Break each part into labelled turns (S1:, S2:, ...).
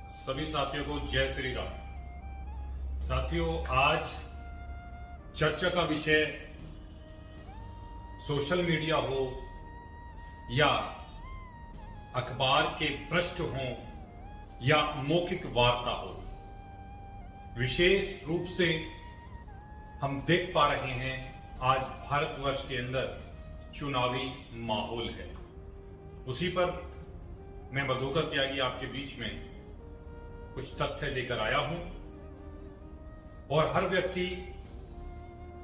S1: सभी साथियों को जय श्री राम। साथियों, आज चर्चा का विषय सोशल मीडिया हो या अखबार के पृष्ठ हो या मौखिक वार्ता हो, विशेष रूप से हम देख पा रहे हैं आज भारतवर्ष के अंदर चुनावी माहौल है। उसी पर मैं मधुकर त्यागी आपके बीच में कुछ तथ्य लेकर आया हूं और हर व्यक्ति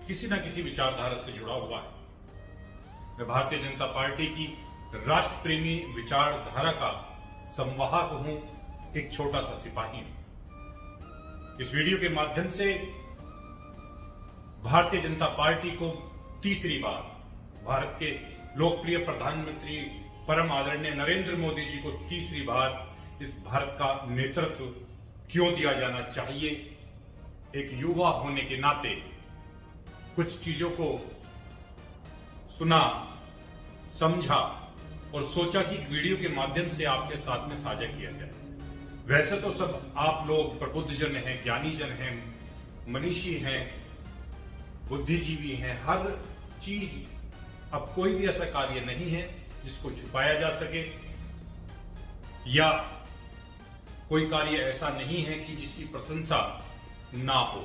S1: किसी न किसी विचारधारा से जुड़ा हुआ है। मैं भारतीय जनता पार्टी की राष्ट्र प्रेमी विचारधारा का संवाहक हूं, एक छोटा सा सिपाही हूं। इस वीडियो के माध्यम से भारतीय जनता पार्टी को तीसरी बार भारत के लोकप्रिय प्रधानमंत्री परम आदरणीय नरेंद्र मोदी जी को तीसरी बार इस भारत का नेतृत्व क्यों दिया जाना चाहिए, एक युवा होने के नाते कुछ चीजों को सुना, समझा और सोचा कि एक वीडियो के माध्यम से आपके साथ में साझा किया जाए। वैसे तो सब आप लोग प्रबुद्ध जन हैं, ज्ञानी जन हैं, मनीषी हैं, बुद्धिजीवी हैं। हर चीज, अब कोई भी ऐसा कार्य नहीं है जिसको छुपाया जा सके या कोई कार्य ऐसा नहीं है कि जिसकी प्रशंसा ना हो।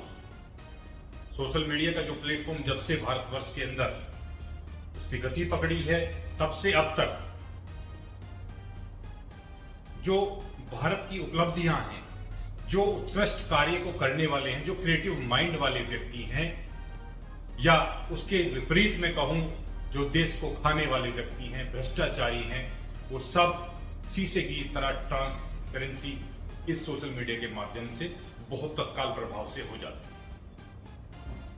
S1: सोशल मीडिया का जो प्लेटफॉर्म जब से भारतवर्ष के अंदर उसकी गति पकड़ी है, तब से अब तक जो भारत की उपलब्धियां हैं, जो उत्कृष्ट कार्य को करने वाले हैं, जो क्रिएटिव माइंड वाले व्यक्ति हैं, या उसके विपरीत में कहूं जो देश को खाने वाले व्यक्ति हैं, भ्रष्टाचारी हैं, वो सब शीशे की तरह ट्रांसपेरेंसी इस सोशल मीडिया के माध्यम से बहुत तत्काल प्रभाव से हो जाती है।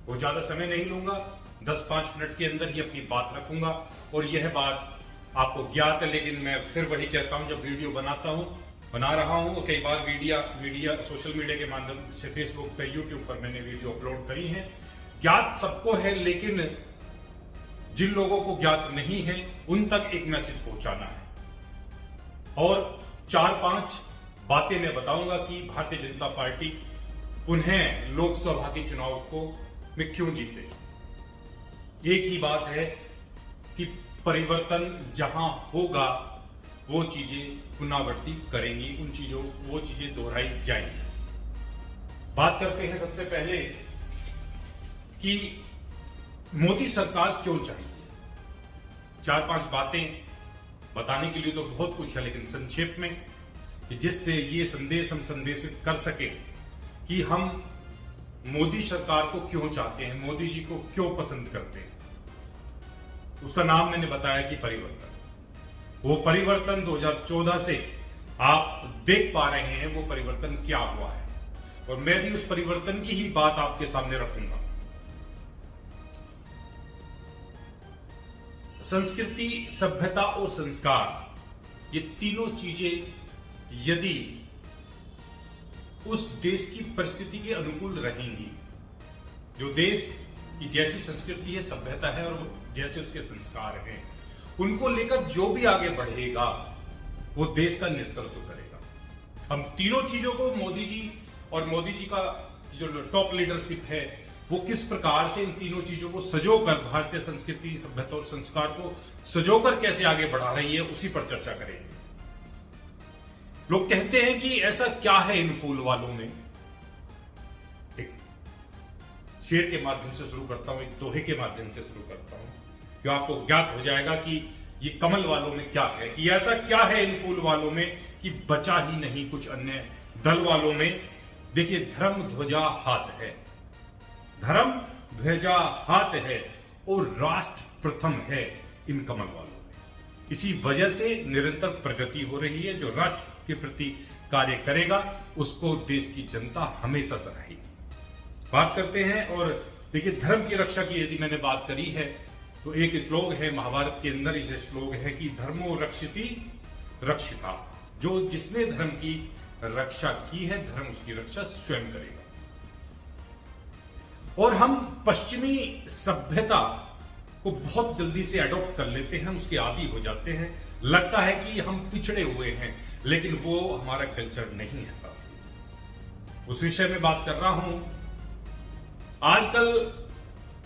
S1: वो ज्यादा समय नहीं लूंगा, 10-5 मिनट के अंदर ही अपनी बात रखूंगा। और यह बात आपको ज्ञात है, लेकिन मैं फिर वही कहता हूं, जब वीडियो बना रहा हूं, कई बार वीडियो सोशल मीडिया के माध्यम से फेसबुक पे, यूट्यूब पर मैंने वीडियो अपलोड करी है। ज्ञात सबको है, लेकिन जिन लोगों को ज्ञात नहीं है उन तक एक मैसेज पहुंचाना है। और 4-5 बातें मैं बताऊंगा कि भारतीय जनता पार्टी पुनः लोकसभा के चुनाव को में क्यों जीते। एक ही बात है कि परिवर्तन जहां होगा वो चीजें पुनरावृत्ति करेंगी, वो चीजें दोहराई जाएंगी। बात करते हैं सबसे पहले कि मोदी सरकार क्यों चाहिए। 4-5 बातें बताने के लिए तो बहुत कुछ है, लेकिन संक्षेप में, जिससे ये संदेश हम संदेशित कर सके कि हम मोदी सरकार को क्यों चाहते हैं, मोदी जी को क्यों पसंद करते हैं। उसका नाम मैंने बताया कि परिवर्तन। वो परिवर्तन 2014 से आप देख पा रहे हैं, वो परिवर्तन क्या हुआ है, और मैं भी उस परिवर्तन की ही बात आपके सामने रखूंगा। संस्कृति, सभ्यता और संस्कार, ये तीनों चीजें यदि उस देश की परिस्थिति के अनुकूल रहेंगी, जो देश की जैसी संस्कृति है, सभ्यता है और जैसे उसके संस्कार हैं, उनको लेकर जो भी आगे बढ़ेगा वो देश का नेतृत्व करेगा। हम तीनों चीजों को मोदी जी और मोदी जी का जो टॉप लीडरशिप है, वो किस प्रकार से इन तीनों चीजों को सजोकर, भारतीय संस्कृति, सभ्यता और संस्कार को सजोकर कैसे आगे बढ़ा रही है, उसी पर चर्चा करेंगे। लोग कहते हैं कि ऐसा क्या है इन फूल वालों में। एक शेर के माध्यम से शुरू करता हूं, एक दोहे के माध्यम से शुरू करता हूं, जो आपको ज्ञात हो जाएगा कि ये कमल वालों में क्या है, कि ऐसा क्या है इन फूल वालों में कि बचा ही नहीं कुछ अन्य दल वालों में। देखिए, धर्म ध्वजा हाथ है, धर्म ध्वजा हाथ है और राष्ट्र प्रथम है इन कमल वालों में। इसी वजह से निरंतर प्रगति हो रही है। जो राष्ट्र के प्रति कार्य करेगा उसको देश की जनता हमेशा सराहेगी। बात करते हैं, और देखिए, धर्म की रक्षा की यदि मैंने बात करी है तो एक श्लोक है महाभारत के अंदर, इसे श्लोक है कि धर्मो रक्षिति रक्षिता। जो जिसने धर्म की रक्षा की है, धर्म उसकी रक्षा स्वयं करेगा। और हम पश्चिमी सभ्यता को बहुत जल्दी से अडॉप्ट कर लेते हैं, उसके आदी हो जाते हैं। लगता है कि हम पिछड़े हुए हैं, लेकिन वो हमारा कल्चर नहीं है साहब। उस विषय में बात कर रहा हूं। आजकल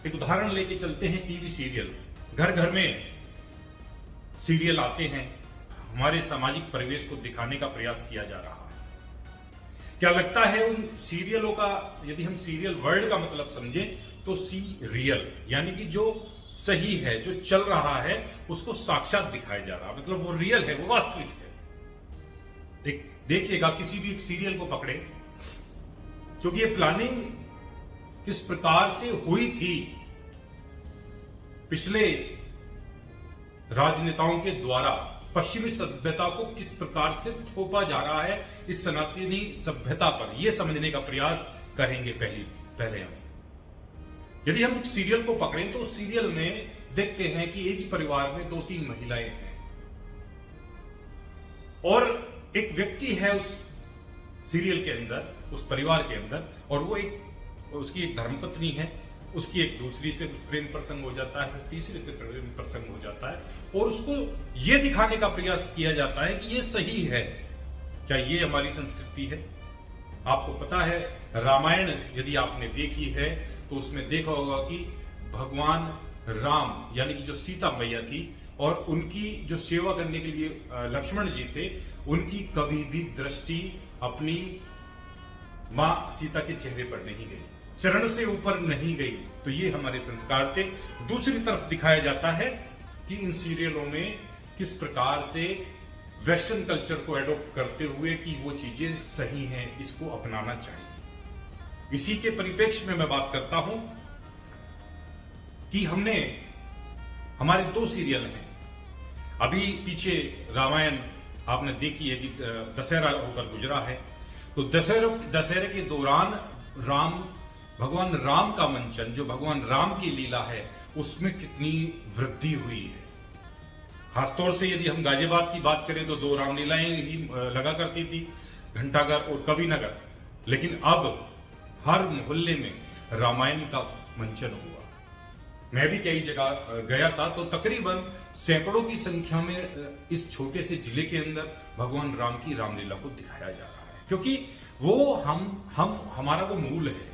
S1: एक उदाहरण लेके चलते हैं, टीवी सीरियल। घर घर में सीरियल आते हैं, हमारे सामाजिक परिवेश को दिखाने का प्रयास किया जा रहा है। क्या लगता है उन सीरियलों का, यदि हम सीरियल वर्ड का मतलब समझें तो सीरियल यानी कि जो सही है, जो चल रहा है उसको साक्षात दिखाया जा रहा है, मतलब वो रियल है, वो वास्तविक है। देखिएगा किसी भी एक सीरियल को पकड़े, क्योंकि ये प्लानिंग किस प्रकार से हुई थी पिछले राजनेताओं के द्वारा, पश्चिमी सभ्यता को किस प्रकार से थोपा जा रहा है इस सनातनी सभ्यता पर, यह समझने का प्रयास करेंगे पहले हम। यदि हम सीरियल को पकड़ें तो सीरियल में देखते हैं कि एक ही परिवार में 2-3 महिलाएं हैं और एक व्यक्ति है उस सीरियल के अंदर, उस परिवार के अंदर, और वो उसकी एक धर्मपत्नी है, उसकी एक दूसरी से प्रेम प्रसंग हो जाता है, फिर तीसरे से प्रेम प्रसंग हो जाता है, और उसको यह दिखाने का प्रयास किया जाता है कि यह सही है। क्या ये हमारी संस्कृति है? आपको पता है, रामायण यदि आपने देखी है तो उसमें देखा होगा कि भगवान राम यानी कि जो सीता मैया थी और उनकी जो सेवा करने के लिए लक्ष्मण जी थे, उनकी कभी भी दृष्टि अपनी मां सीता के चेहरे पर नहीं गई, चरण से ऊपर नहीं गई। तो ये हमारे संस्कार थे। दूसरी तरफ दिखाया जाता है कि इन सीरियलों में किस प्रकार से वेस्टर्न कल्चर को एडॉप्ट करते हुए कि वो चीजें सही हैं, इसको अपनाना चाहिए। इसी के परिप्रेक्ष्य में मैं बात करता हूं कि हमारे 2 सीरियल हैं। अभी पीछे रामायण आपने देखी है कि दशहरा होकर गुजरा है, तो दशहरे के दौरान भगवान राम का मंचन, जो भगवान राम की लीला है, उसमें कितनी वृद्धि हुई है। खासतौर से यदि हम गाजियाबाद की बात करें तो 2 रामलीलाएं ही लगा करती थी, घंटाघर और कविनगर, लेकिन अब हर मोहल्ले में रामायण का मंचन हुआ। मैं भी कई जगह गया था तो तकरीबन सैकड़ों की संख्या में इस छोटे से जिले के अंदर भगवान राम की रामलीला को दिखाया जा रहा है, क्योंकि वो हमारा वो मूल है।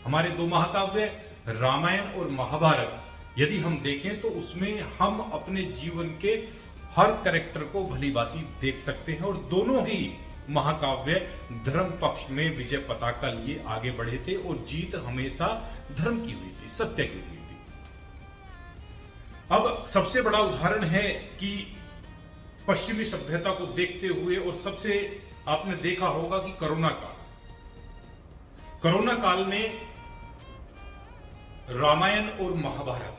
S1: हमारे 2 महाकाव्य रामायण और महाभारत यदि हम देखें तो उसमें हम अपने जीवन के हर कैरेक्टर को भली भांति देख सकते हैं, और दोनों ही महाकाव्य धर्म पक्ष में विजय पताका लिए आगे बढ़े थे और जीत हमेशा धर्म की हुई थी, सत्य की हुई थी। अब सबसे बड़ा उदाहरण है कि पश्चिमी सभ्यता को देखते हुए, और सबसे आपने देखा होगा कि कोरोना काल में रामायण और महाभारत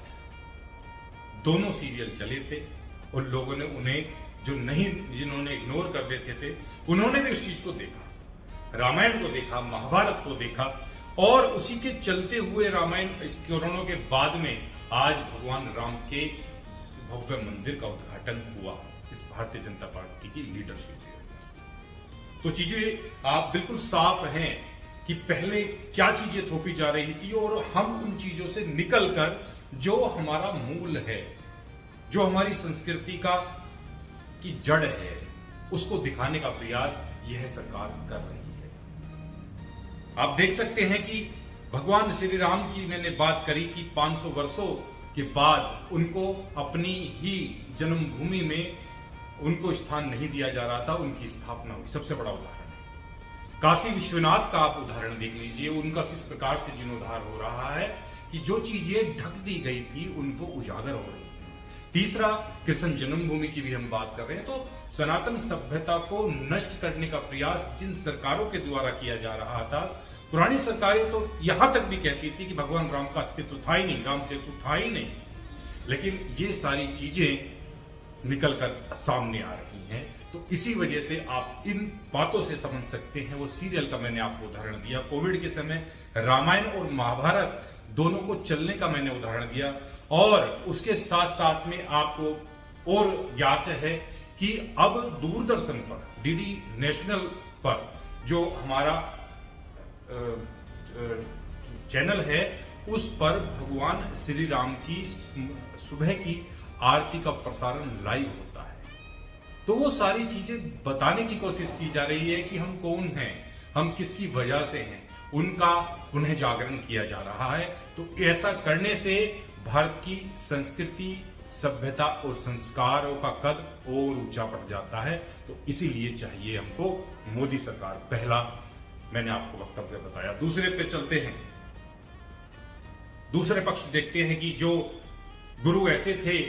S1: दोनों सीरियल चले थे, और लोगों ने उन्हें जिन्होंने इग्नोर कर देते थे, उन्होंने भी उस चीज को देखा, रामायण को देखा, महाभारत को देखा, और उसी के चलते हुए रामायण इस कोरोना के बाद में आज भगवान राम के भव्य मंदिर का उद्घाटन हुआ इस भारतीय जनता पार्टी की लीडरशिप में। तो चीजें आप बिल्कुल साफ हैं कि पहले क्या चीजें थोपी जा रही थी, और हम उन चीजों से निकलकर जो हमारा मूल है, जो हमारी संस्कृति की जड़ है, उसको दिखाने का प्रयास यह सरकार कर रही है। आप देख सकते हैं कि भगवान श्री राम की मैंने बात करी कि 500 वर्षों के बाद उनको अपनी ही जन्मभूमि में उनको स्थान नहीं दिया जा रहा था, उनकी स्थापना हुई। सबसे बड़ा उदाहरण है काशी विश्वनाथ का, आप उदाहरण देख लीजिए, उनका किस प्रकार से जीर्णोद्धार हो रहा है कि जो चीजें ढक दी गई थी उनको उजागर हो रही है। तीसरा, कृष्ण जन्मभूमि की भी हम बात कर रहे हैं, तो सनातन सभ्यता को नष्ट करने का प्रयास जिन सरकारों के द्वारा किया जा रहा था, पुरानी सरकारें तो यहां तक भी कहती थी कि भगवान राम का अस्तित्व था ही नहीं, राम सेतु था ही नहीं, लेकिन ये सारी चीजें निकलकर सामने आ रही हैं। तो इसी वजह से आप इन बातों से समझ सकते हैं। वो सीरियल का मैंने आपको उदाहरण दिया, कोविड के समय रामायण और महाभारत दोनों को चलने का मैंने उदाहरण दिया, और उसके साथ साथ में आपको और ज्ञात है कि अब दूरदर्शन पर, डीडी नेशनल पर जो हमारा चैनल है, उस पर भगवान श्री राम की सुबह की आरती का प्रसारण लाइव होता है। तो वो सारी चीजें बताने की कोशिश की जा रही है कि हम कौन हैं, हम किसकी वजह से हैं, उनका पुनः जागरण किया जा रहा है। तो ऐसा करने से भारत की संस्कृति, सभ्यता और संस्कारों का कद और ऊंचा बढ़ जाता है। तो इसीलिए चाहिए हमको मोदी सरकार। पहला मैंने आपको वक्तव्य बताया। दूसरे पे चलते हैं। दूसरे पक्ष देखते हैं कि जो गुरु ऐसे थे,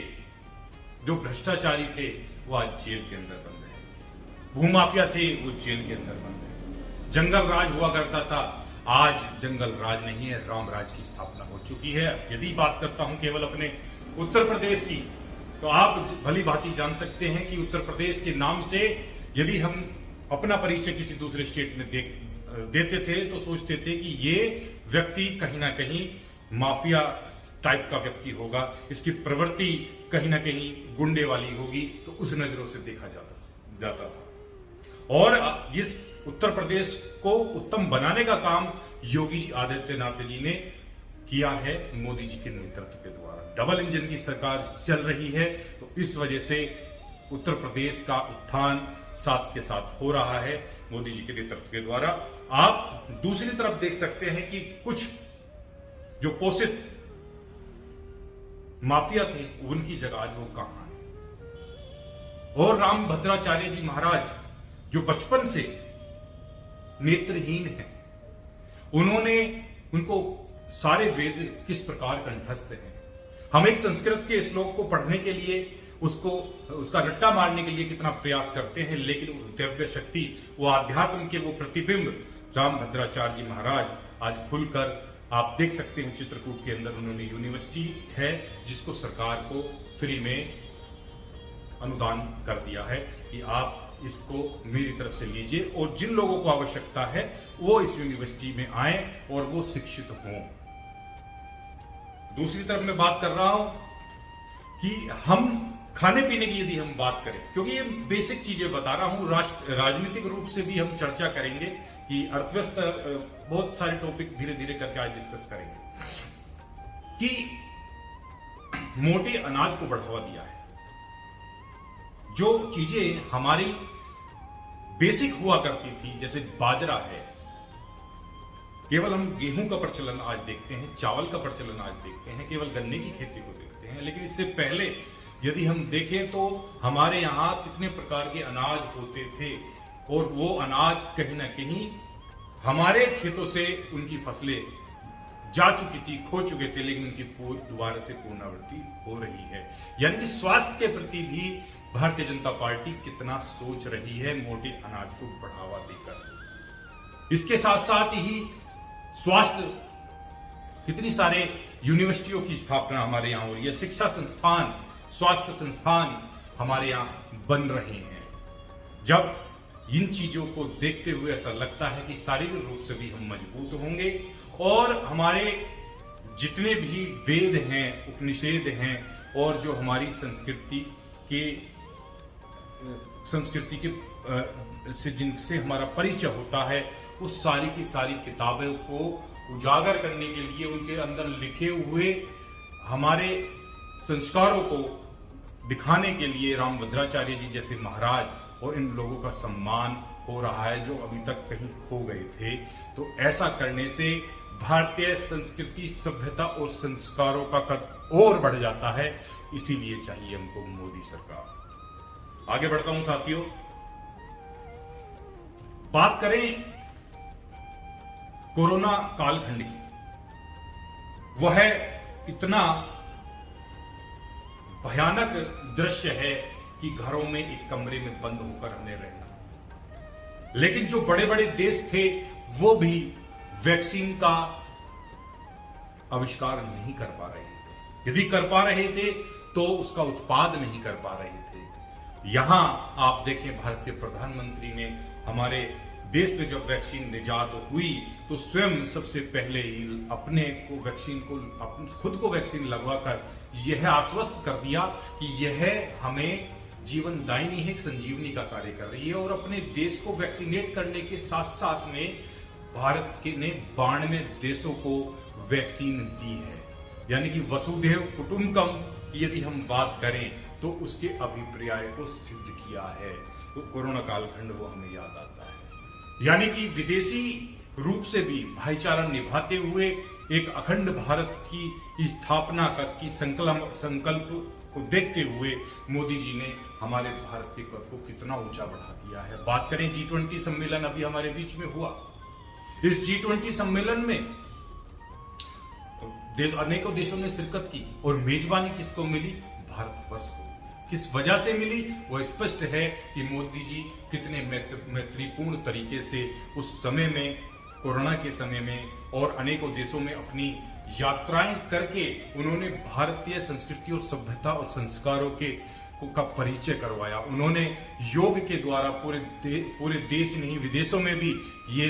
S1: जो भ्रष्टाचारी थे, वो आज जेल के अंदर बंद है। भूमाफिया थे, वो जेल के अंदर बंद है। जंगल राज हुआ करता था, आज जंगल राज नहीं है, राम राज की स्थापना हो चुकी है। यदि बात करता हूं केवल अपने उत्तर प्रदेश की, तो आप भली भांति जान सकते हैं कि उत्तर प्रदेश के नाम से यदि हम अपना परिचय किसी दूसरे स्टेट में देते थे तो सोचते थे कि ये व्यक्ति कहीं ना कहीं माफिया टाइप का व्यक्ति होगा, इसकी प्रवृत्ति कहीं ना कहीं गुंडे वाली होगी, तो उस नजरों से देखा जाता था। और जिस उत्तर प्रदेश को उत्तम बनाने का काम योगी जी आदित्यनाथ जी ने किया है मोदी जी के नेतृत्व के द्वारा। डबल इंजन की सरकार चल रही है, तो इस वजह से उत्तर प्रदेश का उत्थान साथ के साथ हो रहा है मोदी जी के नेतृत्व के द्वारा। आप दूसरी तरफ देख सकते हैं कि कुछ जो पोषित माफिया थे, उनकी जगह आज वो कहां है। और राम भद्राचार्य जी महाराज जो बचपन से नेत्रहीन है, उनको सारे वेद किस प्रकार कंठस्थ हैं। हम एक संस्कृत के श्लोक को पढ़ने के लिए उसका रट्टा मारने के लिए कितना प्रयास करते हैं, लेकिन वो दिव्य शक्ति, वो आध्यात्म के वो प्रतिबिंब राम भद्राचार्य जी महाराज आज खुलकर आप देख सकते हैं। चित्रकूट के अंदर उन्होंने यूनिवर्सिटी है जिसको सरकार को फ्री में अनुदान कर दिया है कि आप इसको मेरी तरफ से लीजिए, और जिन लोगों को आवश्यकता है वो इस यूनिवर्सिटी में आए और वो शिक्षित हों। दूसरी तरफ मैं बात कर रहा हूं कि हम खाने पीने की यदि हम बात करें, क्योंकि ये बेसिक चीजें बता रहा हूं, राजनीतिक रूप से भी हम चर्चा करेंगे कि अर्थव्यवस्था, बहुत सारे टॉपिक धीरे धीरे करके आज डिस्कस करेंगे कि मोटे अनाज को बढ़ावा दिया है। जो चीजें हमारी बेसिक हुआ करती थी, जैसे बाजरा है, केवल हम गेहूं का प्रचलन आज देखते हैं, चावल का प्रचलन आज देखते हैं, केवल गन्ने की खेती को देखते हैं। लेकिन इससे पहले यदि हम देखें तो हमारे यहाँ कितने प्रकार के अनाज होते थे, और वो अनाज कहीं ना कहीं हमारे खेतों से उनकी फसलें जा चुकी थी, खो चुके थे, लेकिन उनकी दोबारा से पुनरावृत्ति हो रही है। यानी कि स्वास्थ्य के प्रति भी भारतीय जनता पार्टी कितना सोच रही है मोटे अनाज को बढ़ावा देकर। इसके साथ साथ ही स्वास्थ्य, कितनी सारे यूनिवर्सिटियों की स्थापना हमारे यहाँ हो रही है, शिक्षा संस्थान, स्वास्थ्य संस्थान हमारे यहाँ बन रहे हैं। जब इन चीजों को देखते हुए ऐसा लगता है कि शारीरिक रूप से भी हम मजबूत होंगे, और हमारे जितने भी वेद हैं, उपनिषद हैं, और जो हमारी संस्कृति के से जिनसे हमारा परिचय होता है, उस सारी की सारी किताबों को उजागर करने के लिए, उनके अंदर लिखे हुए हमारे संस्कारों को दिखाने के लिए राम भद्राचार्य जी जैसे महाराज और इन लोगों का सम्मान हो रहा है, जो अभी तक कहीं खो गए थे। तो ऐसा करने से भारतीय संस्कृति, सभ्यता और संस्कारों का कद और बढ़ जाता है। इसीलिए चाहिए हमको मोदी सरकार। आगे बढ़ता हूं साथियों, बात करें कोरोना कालखंड की। वह इतना भयानक दृश्य है कि घरों में एक कमरे में बंद होकर हमने रहना, लेकिन जो बड़े बड़े देश थे वो भी वैक्सीन का आविष्कार नहीं कर पा रहे थे। यदि कर पा रहे थे तो उसका उत्पाद नहीं कर पा रहे थे। यहां आप देखें, भारतीय प्रधानमंत्री ने हमारे देश में जब वैक्सीन निजात हुई तो स्वयं सबसे पहले ही अपने को वैक्सीन को, खुद को वैक्सीन लगवाकर यह आश्वस्त कर दिया कि यह हमें जीवनदायिनी है, एक संजीवनी का कार्य कर रही है। और अपने देश को वैक्सीनेट करने के साथ साथ में भारत के ने 92 देशों को वैक्सीन दी है। यानी कि वसुधैव कुटुंबकम की यदि हम बात करें तो उसके अभिप्राय को सिद्ध किया किया है तो कोरोना कालखंड वो हमें याद आता है। यानी कि विदेशी रूप से भी भाईचारा निभाते हुए एक अखंड भारत की स्थापना की संकल्प को देखते हुए मोदी जी ने हमारे भारत के कद को कितना ऊंचा बढ़ा दिया है। बात करें G20 सम्मेलन अभी हमारे बीच में हुआ, इस G20 सम्मेलन में अनेकों देशों ने शिरकत की और मेजबानी किसको मिली? भारतवर्ष को। किस वजह से मिली? वो स्पष्ट है कि मोदी जी कितने मैत्रीपूर्ण तरीके से उस समय में, कोरोना के समय में और अनेकों देशों में अपनी यात्राएं करके उन्होंने भारतीय संस्कृति और सभ्यता और संस्कारों का परिचय करवाया। उन्होंने योग के द्वारा पूरे देश नहीं विदेशों में भी ये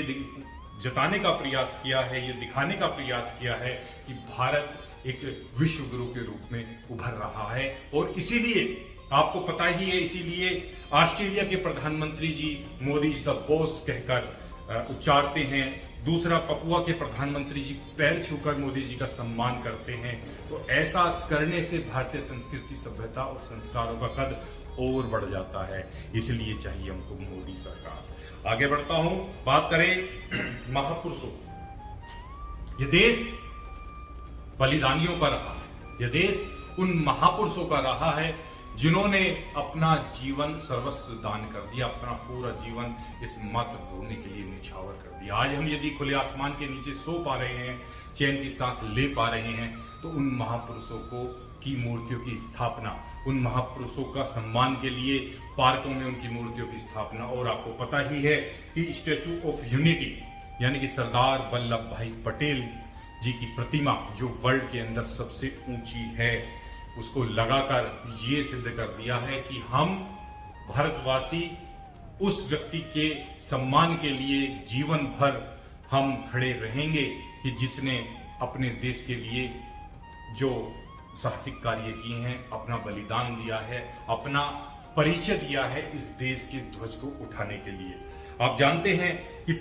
S1: जताने का प्रयास किया है, ये दिखाने का प्रयास किया है कि भारत एक विश्व गुरु के रूप में उभर रहा है। और इसीलिए आपको पता ही है, इसीलिए ऑस्ट्रेलिया के प्रधानमंत्री जी मोदी इज द बॉस कहकर उच्चारते हैं। दूसरा, पपुआ के प्रधानमंत्री जी पैर छूकर मोदी जी का सम्मान करते हैं। तो ऐसा करने से भारतीय संस्कृति, सभ्यता और संस्कारों का कद और बढ़ जाता है। इसलिए चाहिए हमको मोदी सरकार। आगे बढ़ता हूं, बात करें महापुरुषों। यह देश बलिदानियों का रहा है, यह देश उन महापुरुषों का रहा है जिन्होंने अपना जीवन सर्वस्व दान कर दिया, अपना पूरा जीवन इस मातृभूमि के लिए निछावर कर दिया। आज हम यदि खुले आसमान के नीचे सो पा रहे हैं, चैन की सांस ले पा रहे हैं, तो उन महापुरुषों की मूर्तियों की स्थापना, उन महापुरुषों का सम्मान के लिए पार्कों में उनकी मूर्तियों की स्थापना। और आपको पता ही है कि स्टैचू ऑफ यूनिटी यानी कि सरदार वल्लभ भाई पटेल जी की प्रतिमा जो वर्ल्ड के अंदर सबसे ऊंची है, उसको लगाकर ये सिद्ध कर दिया है कि हम भारतवासी उस व्यक्ति के सम्मान के लिए जीवन भर हम खड़े रहेंगे कि जिसने अपने देश के लिए जो साहसिक कार्य किए हैं, अपना बलिदान दिया है, अपना परिचय दिया है इस देश के ध्वज को उठाने के लिए। आप जानते हैं कि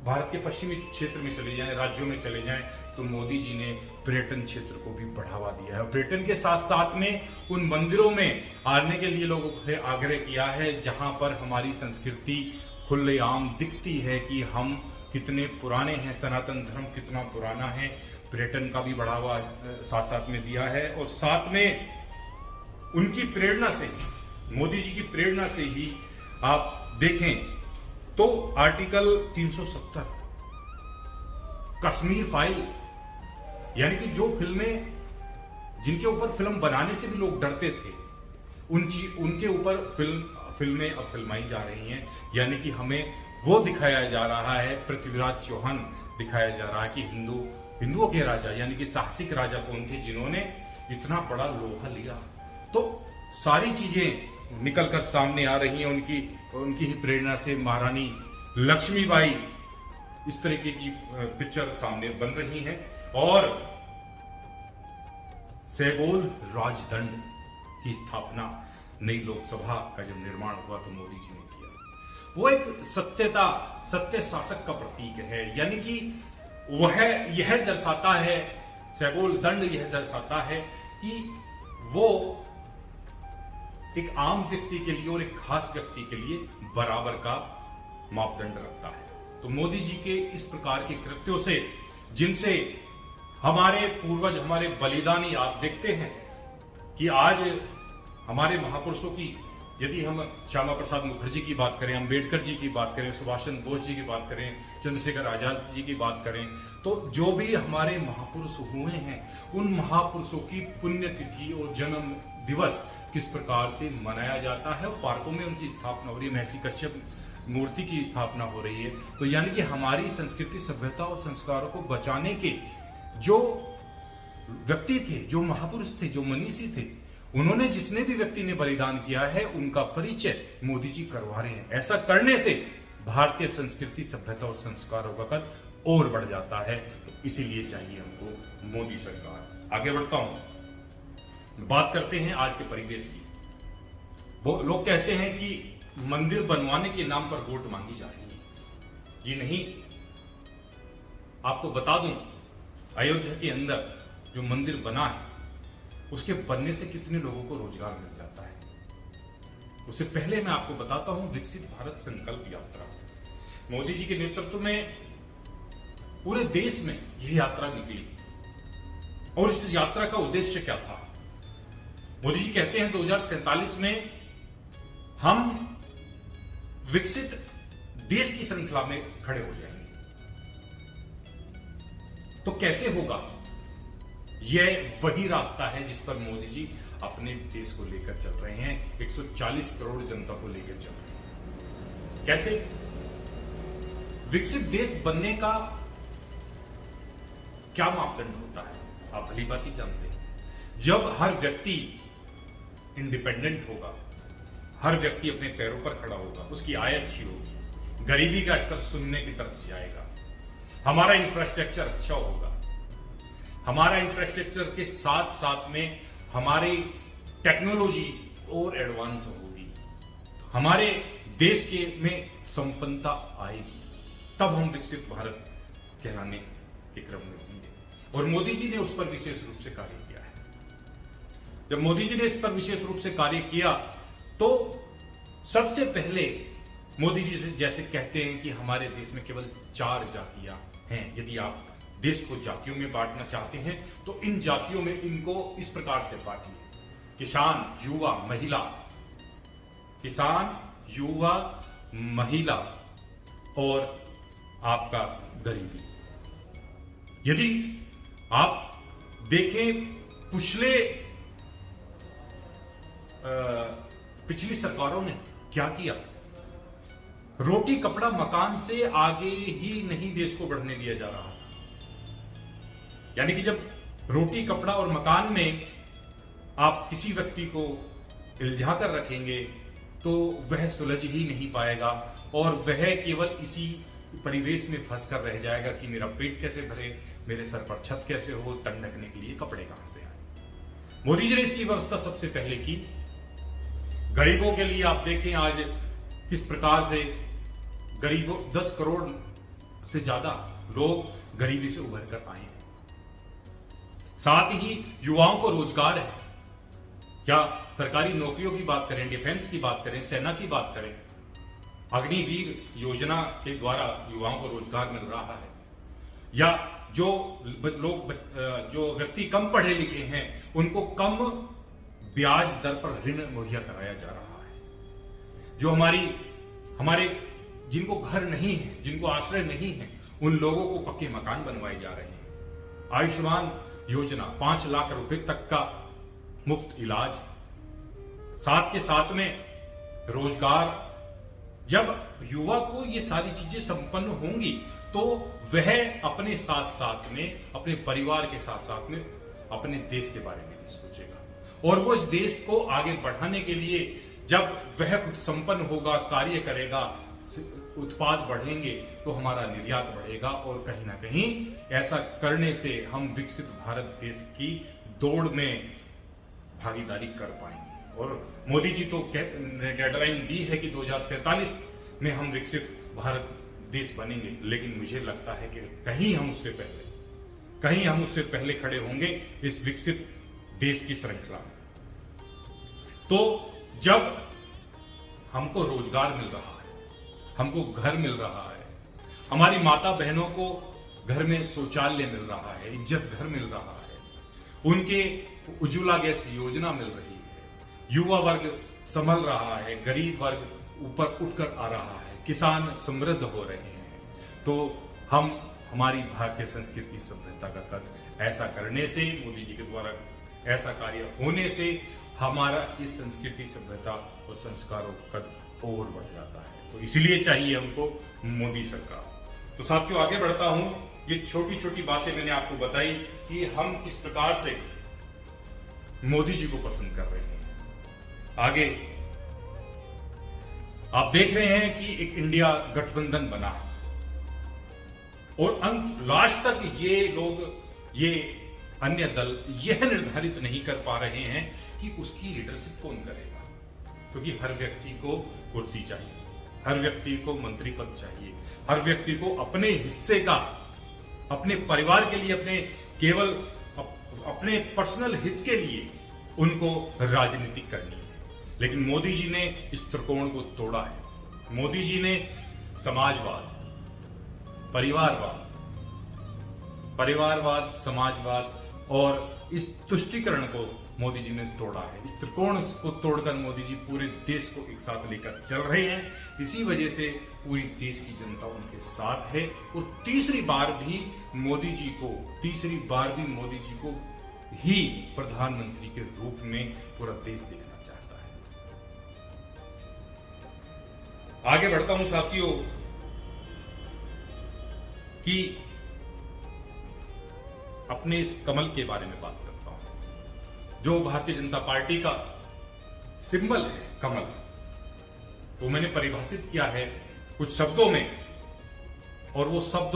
S1: भारत के पश्चिमी क्षेत्र में चले जाएं, राज्यों में चले जाएं, तो मोदी जी ने पर्यटन क्षेत्र को भी बढ़ावा दिया है। पर्यटन के साथ साथ में उन मंदिरों में आने के लिए लोगों से आग्रह किया है जहां पर हमारी संस्कृति खुलेआम दिखती है कि हम कितने पुराने हैं, सनातन धर्म कितना पुराना है। पर्यटन का भी बढ़ावा साथ साथ में दिया है। और साथ में उनकी प्रेरणा से, मोदी जी की प्रेरणा से ही आप देखें तो आर्टिकल 370 कश्मीर फाइल, यानी कि जो फिल्में जिनके ऊपर फिल्म बनाने से भी लोग डरते थे, उनके ऊपर फिल्में अब फिल्माई जा रही हैं। यानी कि हमें वो दिखाया जा रहा है, पृथ्वीराज चौहान दिखाया जा रहा है कि हिंदुओं के राजा यानी कि साहसिक राजा कौन थे जिन्होंने इतना बड़ा लोहा लिया। तो सारी चीजें निकलकर सामने आ रही हैं उनकी ही प्रेरणा से। महारानी लक्ष्मीबाई, इस तरीके की पिक्चर सामने बन रही है। और सैगोल राजदंड की स्थापना, नई लोकसभा का जब निर्माण हुआ तो मोदी जी ने किया। वो एक सत्य शासक का प्रतीक है। यानी कि वह यह दर्शाता है, सैगोल दंड यह दर्शाता है कि वो एक आम व्यक्ति के लिए और एक खास व्यक्ति के लिए बराबर का मापदंड रखता है। तो मोदी जी के इस प्रकार के कृत्यों से, जिनसे हमारे पूर्वज, हमारे बलिदानी, आप देखते हैं कि आज हमारे महापुरुषों की, यदि हम श्यामा प्रसाद मुखर्जी की बात करें, अंबेडकर जी की बात करें, सुभाष चंद्र बोस जी की बात करें, चंद्रशेखर आजाद जी की बात करें, तो जो भी हमारे महापुरुष हुए हैं उन महापुरुषों की पुण्यतिथि और जन्म दिवस किस प्रकार से मनाया जाता है। और पार्कों में उनकी स्थापना हो रही है, महर्षि कश्यप मूर्ति की स्थापना हो रही है। तो यानी कि हमारी संस्कृति, सभ्यता और संस्कारों को बचाने के जो व्यक्ति थे, जो महापुरुष थे, जो मनीषी थे, उन्होंने, जिसने भी व्यक्ति ने बलिदान किया है, उनका परिचय मोदी जी करवा रहे हैं। ऐसा करने से भारतीय संस्कृति, सभ्यता और संस्कारों का कद और बढ़ जाता है। तो इसीलिए चाहिए हमको मोदी सरकार। आगे बढ़ता हूं, बात करते हैं आज के परिवेश की। वो लोग कहते हैं कि मंदिर बनवाने के नाम पर वोट मांगी जा रही है। जी नहीं, आपको बता दूं, अयोध्या के अंदर जो मंदिर बना है उसके बनने से कितने लोगों को रोजगार मिल जाता है। उससे पहले मैं आपको बताता हूं विकसित भारत संकल्प यात्रा। मोदी जी के नेतृत्व में पूरे देश में यह यात्रा निकली और इस यात्रा का उद्देश्य क्या था। मोदी जी कहते हैं 2047 में हम विकसित देश की श्रृंखला में खड़े हो जाएंगे। तो कैसे होगा? यह वही रास्ता है जिस पर मोदी जी अपने देश को लेकर चल रहे हैं। 140 करोड़ जनता को लेकर चल रहे हैं। कैसे? विकसित देश बनने का क्या मापदंड होता है आप भली बात ही जानते हैं। जब हर व्यक्ति इंडिपेंडेंट होगा, हर व्यक्ति अपने पैरों पर खड़ा होगा, उसकी आय अच्छी होगी, गरीबी का स्तर शून्य की तरफ जाएगा, हमारा इंफ्रास्ट्रक्चर अच्छा होगा, हमारा इंफ्रास्ट्रक्चर के साथ साथ में हमारी टेक्नोलॉजी और एडवांस होगी, हमारे देश के में संपन्नता आएगी, तब हम विकसित भारत कहलाने के क्रम में होंगे। और मोदी जी ने उस पर विशेष रूप से कार्य किया है। जब मोदी जी ने इस पर विशेष रूप से कार्य किया तो सबसे पहले मोदी जी जैसे कहते हैं कि हमारे देश में केवल 4 जातियां हैं। यदि आप देश को जातियों में बांटना चाहते हैं तो इन जातियों में इनको इस प्रकार से बांटिए: किसान, युवा, महिला। किसान, युवा, महिला और आपका गरीबी। यदि आप देखें पिछली सरकारों ने क्या किया, रोटी कपड़ा मकान से आगे ही नहीं देश को बढ़ने दिया जा रहा। यानी कि जब रोटी कपड़ा और मकान में आप किसी व्यक्ति को इल्झा कर रखेंगे तो वह सुलझ ही नहीं पाएगा और वह केवल इसी परिवेश में फंस कर रह जाएगा कि मेरा पेट कैसे भरे, मेरे सर पर छत कैसे हो, तन ढकने के लिए कपड़े कहां से आए। मोदी जी ने इसकी व्यवस्था सबसे पहले की। गरीबों के लिए आप देखें आज किस प्रकार से गरीबों 10 करोड़ से ज्यादा लोग गरीबी से उभर कर आए हैं। साथ ही युवाओं को रोजगार है। क्या सरकारी नौकरियों की बात करें, डिफेंस की बात करें, सेना की बात करें, अग्निवीर योजना के द्वारा युवाओं को रोजगार मिल रहा है। या जो व्यक्ति कम पढ़े लिखे हैं उनको कम ब्याज दर पर ऋण मुहैया कराया जा रहा है। जो हमारे जिनको घर नहीं है, जिनको आश्रय नहीं है, उन लोगों को पक्के मकान बनवाए जा रहे हैं। आयुष्मान योजना 5 लाख रुपए तक का मुफ्त इलाज, साथ के साथ में रोजगार। जब युवा को ये सारी चीजें संपन्न होंगी तो वह अपने साथ साथ में, अपने परिवार के साथ साथ में अपने देश के बारे में भी सोचेगा और वो इस देश को आगे बढ़ाने के लिए जब वह खुद संपन्न होगा, कार्य करेगा, उत्पाद बढ़ेंगे तो हमारा निर्यात बढ़ेगा और कहीं ना कहीं ऐसा करने से हम विकसित भारत देश की दौड़ में भागीदारी कर पाएंगे। और मोदी जी तो डेडलाइन दी है कि 2047 में हम विकसित भारत देश बनेंगे, लेकिन मुझे लगता है कि कहीं हम उससे पहले खड़े होंगे इस विकसित देश की श्रृंखला में। तो जब हमको रोजगार मिल रहा है, हमको घर मिल रहा है, हमारी माता बहनों को घर में शौचालय मिल रहा है, इज्जत घर मिल रहा है, उनके उज्ज्वला गैस योजना मिल रही है, युवा वर्ग संभल रहा है, गरीब वर्ग ऊपर उठकर आ रहा है, किसान समृद्ध हो रहे हैं, तो हम हमारी भारतीय संस्कृति सभ्यता का कद ऐसा करने से, मोदी जी के द्वारा ऐसा कार्य होने से हमारा इस संस्कृति सभ्यता और संस्कारों का कद और बढ़ जाता है। तो इसलिए चाहिए हमको मोदी सरकार। तो साथियों आगे बढ़ता हूं। ये छोटी छोटी बातें मैंने आपको बताई कि हम किस प्रकार से मोदी जी को पसंद कर रहे हैं। आगे आप देख रहे हैं कि एक इंडिया गठबंधन बना है और अंत लास्ट तक ये अन्य दल यह निर्धारित नहीं कर पा रहे हैं कि उसकी लीडरशिप कौन करेगा, क्योंकि हर व्यक्ति को कुर्सी चाहिए, हर व्यक्ति को मंत्री पद चाहिए, हर व्यक्ति को अपने हिस्से का, अपने परिवार के लिए, अपने पर्सनल हित के लिए उनको राजनीति करनी है। लेकिन मोदी जी ने इस त्रिकोण को तोड़ा है। मोदी जी ने समाजवाद, परिवारवाद, समाजवाद और इस तुष्टीकरण को मोदी जी ने तोड़ा है। इस त्रिकोण को तोड़कर मोदी जी पूरे देश को एक साथ लेकर चल रहे हैं। इसी वजह से पूरी देश की जनता उनके साथ है और तीसरी बार भी मोदी जी को ही प्रधानमंत्री के रूप में पूरा देश देखना चाहता है। आगे बढ़ता हूं साथियों कि अपने इस कमल के बारे में बात करता हूं, जो भारतीय जनता पार्टी का सिंबल है कमल। वो मैंने परिभाषित किया है कुछ शब्दों में, और वो शब्द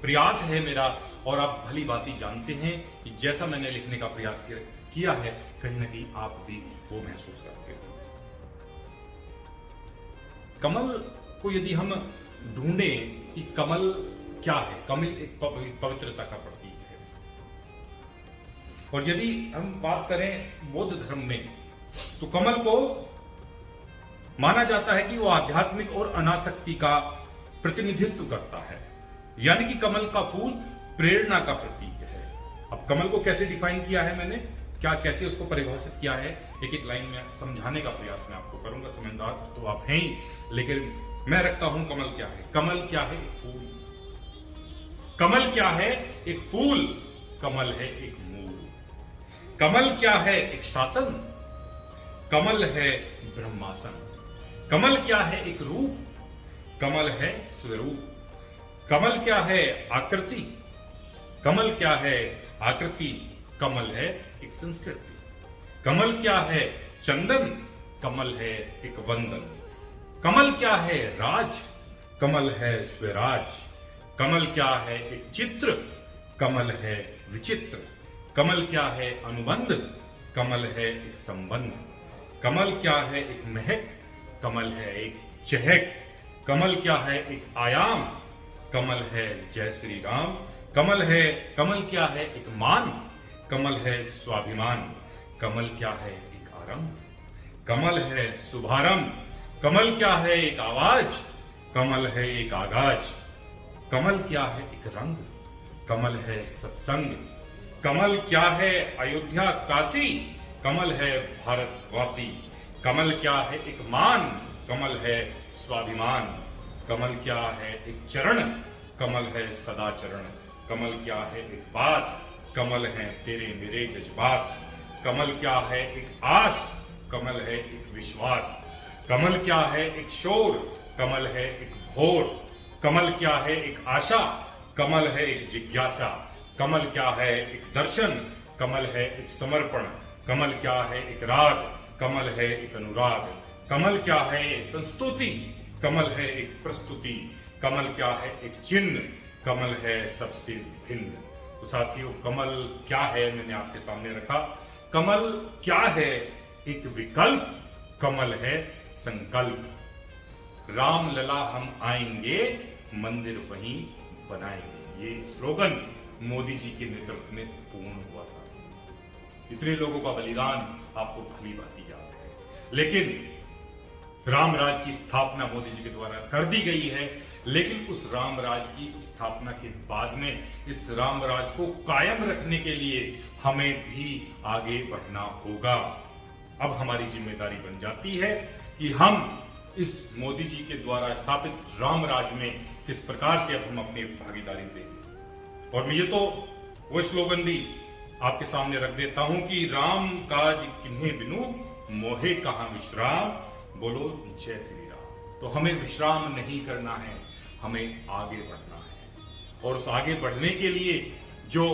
S1: प्रयास है मेरा, और आप भली भांति जानते हैं कि जैसा मैंने लिखने का प्रयास किया है, कहीं ना कहीं आप भी वो महसूस करते हो। कमल को यदि हम ढूंढें कि कमल क्या है, कमल एक पवित्रता का प्रतीक है। और यदि हम बात करें बौद्ध धर्म में, तो कमल को माना जाता है कि वो आध्यात्मिक और अनासक्ति का प्रतिनिधित्व करता है, यानी कि कमल का फूल प्रेरणा का प्रतीक है। अब कमल को कैसे डिफाइन किया है मैंने, कैसे उसको परिभाषित किया है, एक एक लाइन में समझाने का प्रयास मैं आपको करूंगा। समझदार तो आप हैं ही, लेकिन मैं रखता हूं कमल क्या है। कमल क्या है? एक फूल। कमल क्या है? एक फूल। कमल है एक मूल। कमल क्या है? एक शासन। कमल है ब्रह्मासन। कमल क्या है? एक रूप। कमल है स्वरूप। कमल क्या है? आकृति। कमल क्या है? आकृति। कमल है एक संस्कृति। कमल क्या है? चंदन। कमल है एक वंदन। कमल क्या है? राज। कमल है स्वराज। कमल क्या है? एक चित्र। कमल है विचित्र। कमल क्या है? अनुबंध। कमल है एक संबंध। कमल क्या है? एक महक। कमल है एक चहक। कमल क्या है? एक आयाम। कमल है जय श्री राम। कमल क्या है? एक मान। कमल है स्वाभिमान। कमल क्या है? एक आरंभ। कमल है शुभारंभ। कमल क्या है? एक आवाज। कमल है एक आगाज। कमल क्या है? एक रंग। कमल है सत्संग। कमल क्या है? अयोध्या काशी। कमल है भारतवासी। कमल क्या है? एक मान। कमल है स्वाभिमान। कमल क्या है? एक चरण। कमल है सदाचरण। कमल क्या है? एक बात। कमल है तेरे मेरे जज्बात। कमल क्या है? एक आस। कमल है एक विश्वास। कमल क्या है? एक शोर। कमल है एक भोर। कमल क्या है? एक आशा। कमल है एक जिज्ञासा। कमल क्या है? एक दर्शन। कमल है एक समर्पण। कमल क्या है? एक राग। कमल है एक अनुराग। कमल क्या है? एक संस्तुति। कमल है एक प्रस्तुति। कमल क्या है? एक चिन्ह। कमल है सबसे भिन्न। तो साथियों, कमल क्या है मैंने आपके सामने रखा। कमल क्या है? एक विकल्प। कमल है संकल्प। राम लला हम आएंगे, मंदिर वहीं बनाएंगे। ये स्लोगन मोदी जी के नेतृत्व में पूर्ण हुआ। साथियों, इतने लोगों का बलिदान आपको भली भांति याद है। लेकिन रामराज की स्थापना मोदी जी के द्वारा कर दी गई है, लेकिन उस रामराज की स्थापना के बाद में इस रामराज को कायम रखने के लिए हमें भी आगे बढ़ना होगा। अब हमारी जिम्मेदारी बन जाती है कि हम इस मोदी जी के द्वारा स्थापित रामराज में किस प्रकार से अब हम अपनी भागीदारी दें। और मुझे तो वो स्लोगन भी आपके सामने रख देता हूं कि राम काज किन्हें बिनु, मोहे कहां विश्राम, बोलो जय श्री राम। तो हमें विश्राम नहीं करना है, हमें आगे बढ़ना है। और उस आगे बढ़ने के लिए जो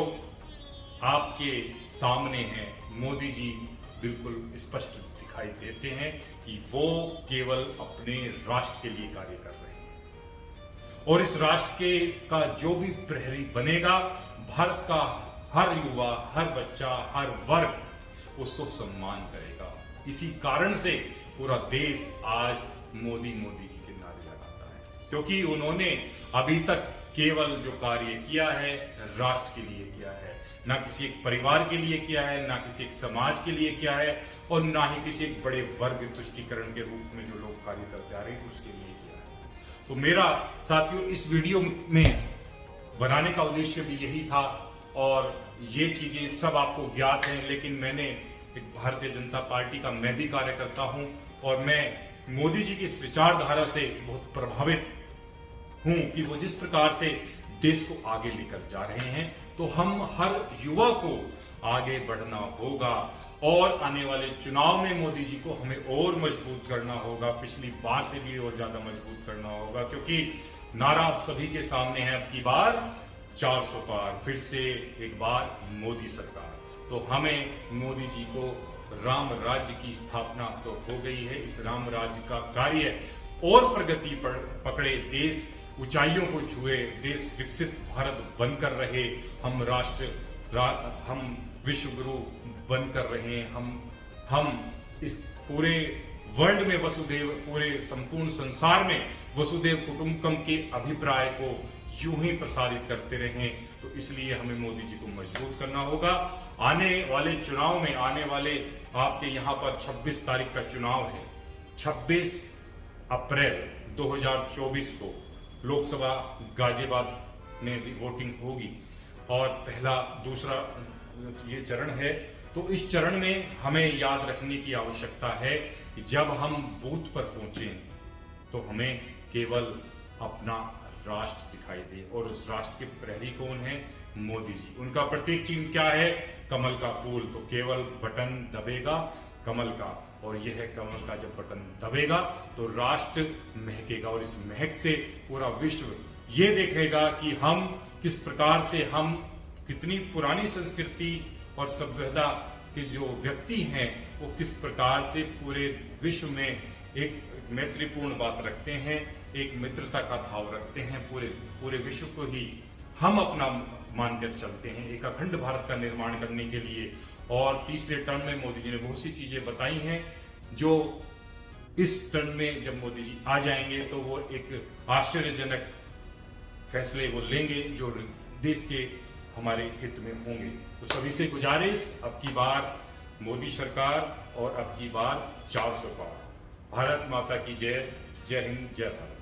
S1: आपके सामने है, मोदी जी बिल्कुल स्पष्ट दिखाई देते हैं कि वो केवल अपने राष्ट्र के लिए कार्य कर रहे हैं। और इस राष्ट्र का जो भी प्रहरी बनेगा, भारत का हर युवा, हर बच्चा, हर वर्ग उसको सम्मान करेगा। इसी कारण से पूरा देश आज मोदी मोदी जी के नारे लगाता है, क्योंकि उन्होंने अभी तक केवल जो कार्य किया है राष्ट्र के लिए किया है, ना किसी एक परिवार के लिए किया है, ना किसी एक समाज के लिए किया है, और ना ही किसी एक बड़े वर्ग तुष्टिकरण के रूप में जो लोग कार्य करते आ रहे हैं उसके लिए किया है। तो मेरा साथियों इस वीडियो में बनाने का उद्देश्य भी यही था, और ये चीजें सब आपको ज्ञात हैं, लेकिन मैंने एक भारतीय जनता पार्टी का मैं भी कार्यकर्ता हूं, और मैं मोदी जी की इस विचारधारा से बहुत प्रभावित हूं कि वो जिस प्रकार से देश को आगे लेकर जा रहे हैं, तो हम हर युवा को आगे बढ़ना होगा, और आने वाले चुनाव में मोदी जी को हमें और मजबूत करना होगा, पिछली बार से भी और ज्यादा मजबूत करना होगा, क्योंकि नारा आप सभी के सामने है, अब की बार 400 पार, फिर से एक बार मोदी सरकार। तो हमें मोदी जी को राम राज्य की स्थापना तो हो गई है, इस राम राज्य का कार्य और प्रगति पर पकड़े, देश ऊंचाइयों को छुए, देश विकसित भारत बनकर रहे, हम हम विश्व गुरु बनकर रहे, हम इस पूरे वर्ल्ड में वसुदेव, पूरे संपूर्ण संसार में वसुदेव कुटुंबकम के अभिप्राय को यूं ही प्रसारित करते रहें। तो इसलिए हमें मोदी जी को मजबूत करना होगा। आने वाले चुनाव में, आने वाले आपके यहाँ पर 26 तारीख का चुनाव है, 26 अप्रैल 2024 को लोकसभा गाजियाबाद में भी वोटिंग होगी, और पहला दूसरा ये चरण है। तो इस चरण में हमें याद रखने की आवश्यकता है कि जब हम बूथ पर पहुंचें तो हमें केवल अपना राष्ट्र दिखाई दे, और उस राष्ट्र के प्रहरी कौन है? मोदी जी। उनका प्रतीक चिन्ह क्या है? कमल का फूल। तो केवल बटन दबेगा कमल का, और यह है कमल का जब बटन दबेगा तो राष्ट्र महकेगा, और इस महक से पूरा विश्व ये देखेगा कि हम किस प्रकार से, हम कितनी पुरानी संस्कृति और सभ्यता के जो व्यक्ति हैं वो किस प्रकार से पूरे विश्व में एक मैत्रीपूर्ण बात रखते हैं, एक मित्रता का भाव रखते हैं, पूरे विश्व को ही हम अपना मानकर चलते हैं, एक अखंड भारत का निर्माण करने के लिए। और तीसरे टर्म में मोदी जी ने बहुत सी चीजें बताई हैं, जो इस टर्म में जब मोदी जी आ जाएंगे तो वो एक आश्चर्यजनक फैसले वो लेंगे जो देश के हमारे हित में होंगे। तो सभी से गुजारिश, अब की बार मोदी सरकार, और अब की बार 400 पार। भारत माता की जय। जय हिंद, जय भारत।